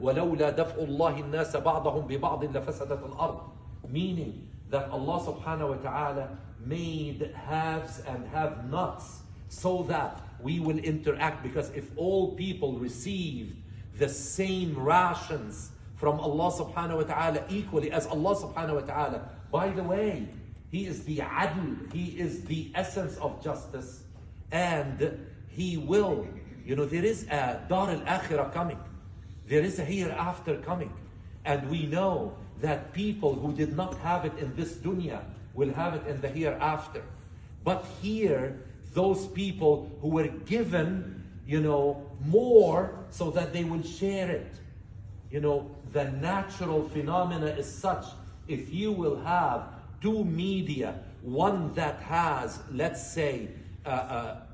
وَلَوْلَا دَفْءُ اللَّهِ النَّاسَ بَعْضَهُمْ بِبَعْضٍ لَفَسَدَتِ الْأَرْضِ. Meaning that Allah subhanahu wa ta'ala made haves and have-nots so that we will interact, because if all people received the same rations from Allah subhanahu wa ta'ala equally as Allah subhanahu wa ta'ala, by the way, He is the adl, He is the essence of justice, and He will, there is a dar al-akhirah coming, there is a hereafter coming, and we know that people who did not have it in this dunya will have it in the hereafter. But here, those people who were given, more so that they will share it. The natural phenomena is such, if you will have two media, one that has, let's say,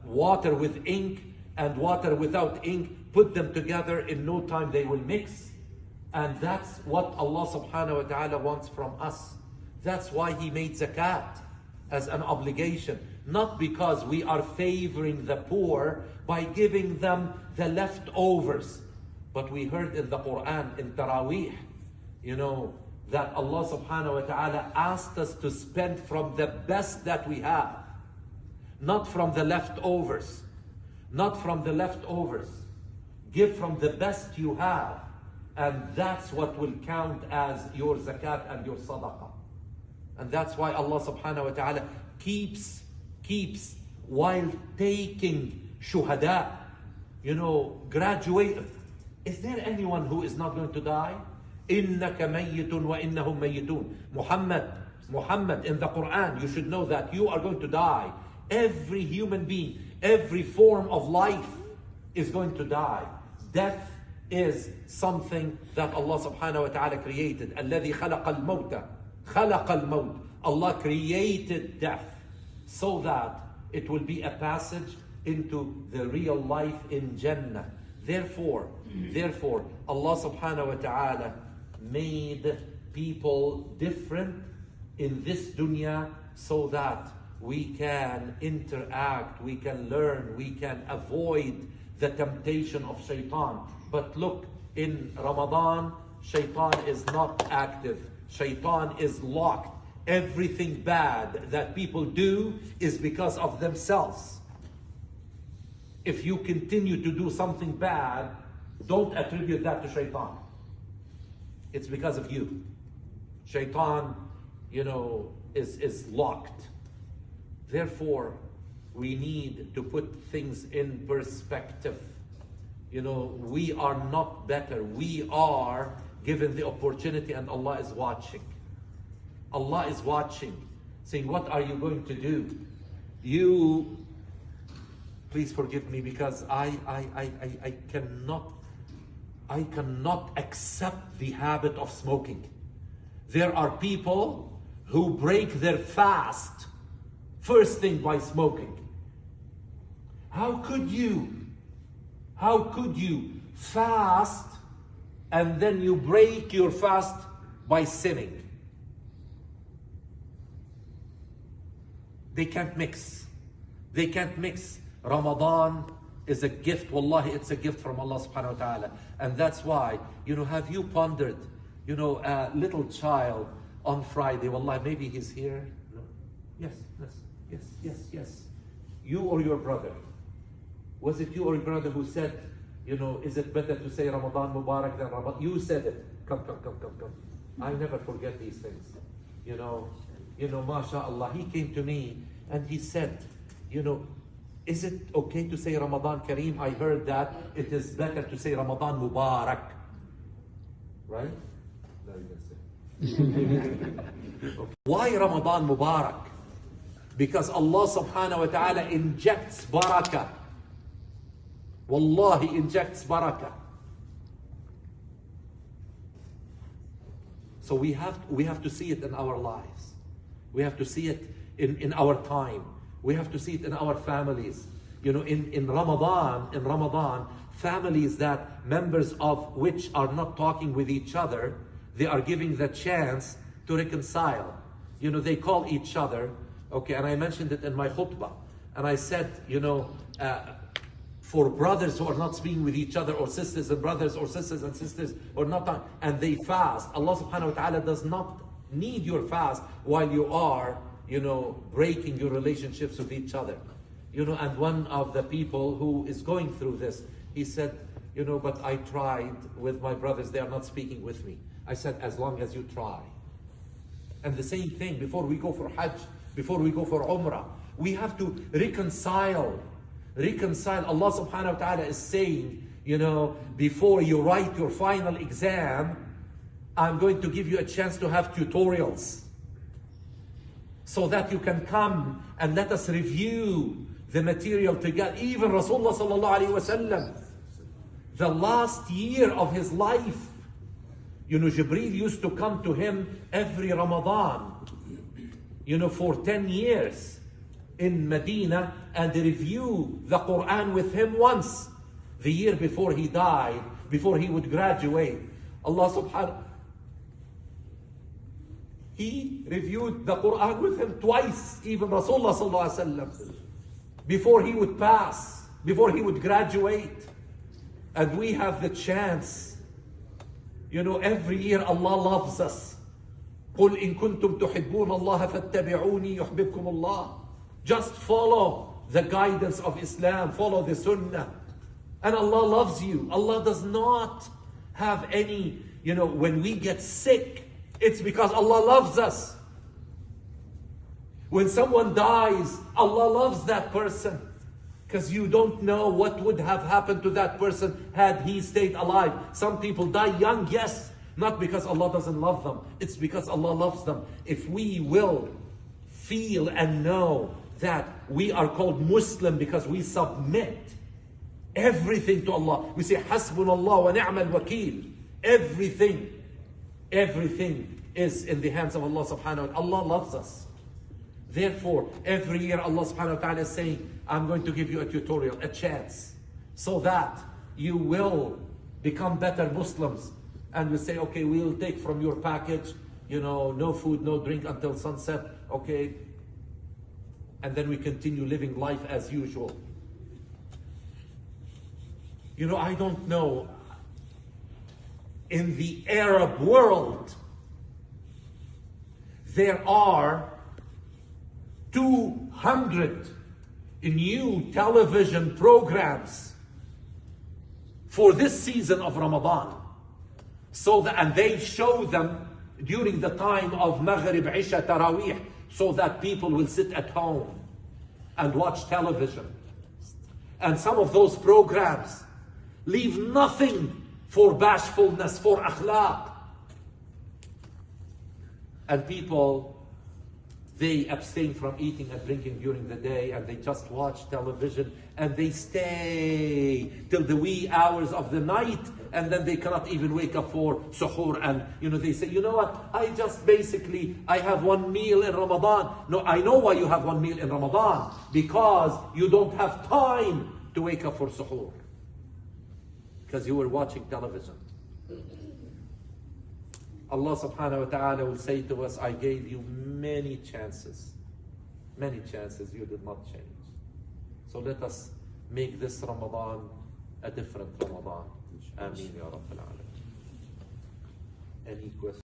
water with ink and water without ink, put them together, in no time they will mix. And that's what Allah subhanahu wa ta'ala wants from us. That's why He made zakat as an obligation. Not because we are favoring the poor by giving them the leftovers. But we heard in the Quran, in Taraweeh, that Allah subhanahu wa ta'ala asked us to spend from the best that we have. Not from the leftovers. Not from the leftovers. Give from the best you have. And that's what will count as your zakat and your sadaqah. And that's why Allah subhanahu wa ta'ala keeps while taking shuhada, graduate. Is there anyone who is not going to die? إِنَّكَ مَيِّتٌ وَإِنَّهُمْ مَيِّتُونَ. Muhammad, in the Quran, you should know that you are going to die. Every human being, every form of life is going to die. Death is something that Allah subhanahu wa ta'ala created. الَّذِي خَلَقَ الْمَوْتَ خَلَقَ الْمَوْتِ. Allah created death so that it will be a passage into the real life in Jannah. Therefore, Allah subhanahu wa ta'ala made people different in this dunya so that we can interact, we can learn, we can avoid the temptation of shaitan. But look, in Ramadan, shaitan is not active. Shaitan is locked. Everything bad that people do is because of themselves. If you continue to do something bad, don't attribute that to shaitan. It's because of you. Shaitan, is locked. Therefore, we need to put things in perspective. We are not better. We are given the opportunity, and Allah is watching. Allah is watching, saying, what are you going to do? Please forgive me, because I cannot accept the habit of smoking. There are people who break their fast first thing by smoking. How could you fast and then you break your fast by sinning? They can't mix. Ramadan is a gift. Wallahi, it's a gift from Allah subhanahu wa ta'ala. And that's why, have you pondered, a little child on Friday, wallahi, maybe he's here. No. Yes. You or your brother. Was it you or your brother who said, is it better to say Ramadan Mubarak than Ramadan? You said it. Come. I never forget these things. MashaAllah, he came to me and he said, is it okay to say Ramadan Kareem? I heard that it is better to say Ramadan Mubarak. Right? Okay. Why Ramadan Mubarak? Because Allah subhanahu wa ta'ala injects barakah. Wallahi, injects barakah. So we have to see it in our lives. We have to see it in our time. We have to see it in our families. In Ramadan, families that members of which are not talking with each other, they are giving the chance to reconcile. They call each other, okay, and I mentioned it in my khutbah. And I said, for brothers who are not speaking with each other, or sisters and brothers, or sisters and sisters, or not, and they fast. Allah subhanahu wa ta'ala does not need your fast while you are, breaking your relationships with each other. And one of the people who is going through this, he said, but I tried with my brothers, they are not speaking with me. I said, as long as you try. And the same thing, before we go for Hajj, before we go for Umrah, we have to reconcile. Allah subhanahu wa ta'ala is saying, before you write your final exam, I'm going to give you a chance to have tutorials, so that you can come and let us review the material together. Even Rasulullah sallallahu alaihi wasallam, the last year of his life, Jibreel used to come to him every Ramadan, for 10 years in Medina, and review the Quran with him once, the year before he died, before he would graduate. Allah subhanahu, he reviewed the Quran with him twice, even Rasulullah sallallahu alaihi wasallam, before he would pass, before he would graduate. And we have the chance, every year Allah loves us. قُلْ إِن كُنْتُمْ تُحِبُّونَ اللَّهَ فَاتَّبِعُونِي يُحْبِبْكُمُ اللَّهِ. Just follow the guidance of Islam, follow the Sunnah, and Allah loves you. Allah does not have any, when we get sick, it's because Allah loves us. When someone dies, Allah loves that person, because you don't know what would have happened to that person had he stayed alive. Some people die young, yes, not because Allah doesn't love them, it's because Allah loves them. If we will feel and know that we are called Muslim because we submit everything to Allah. We say, Hasbunallah wa ni'mal wakeel. Everything is in the hands of Allah subhanahu wa ta'ala. Allah loves us. Therefore, every year Allah subhanahu wa ta'ala is saying, I'm going to give you a tutorial, a chance, so that you will become better Muslims. And we say, okay, we'll take from your package, no food, no drink until sunset, okay? And then we continue living life as usual. I don't know, in the Arab world, there are 200 new television programs for this season of Ramadan. And they show them during the time of Maghrib, Isha, Taraweeh, so that people will sit at home and watch television. And some of those programs leave nothing for bashfulness, for akhlaq. And people, they abstain from eating and drinking during the day, and they just watch television, and they stay till the wee hours of the night, and then they cannot even wake up for suhoor. And they say, what, I have one meal in Ramadan. No, I know why you have one meal in Ramadan, because you don't have time to wake up for suhoor, because you were watching television. Allah subhanahu wa ta'ala will say to us, I gave you many chances, you did not change. So let us make this Ramadan a different Ramadan. Ameen ya Rabbil Alameen. Any questions?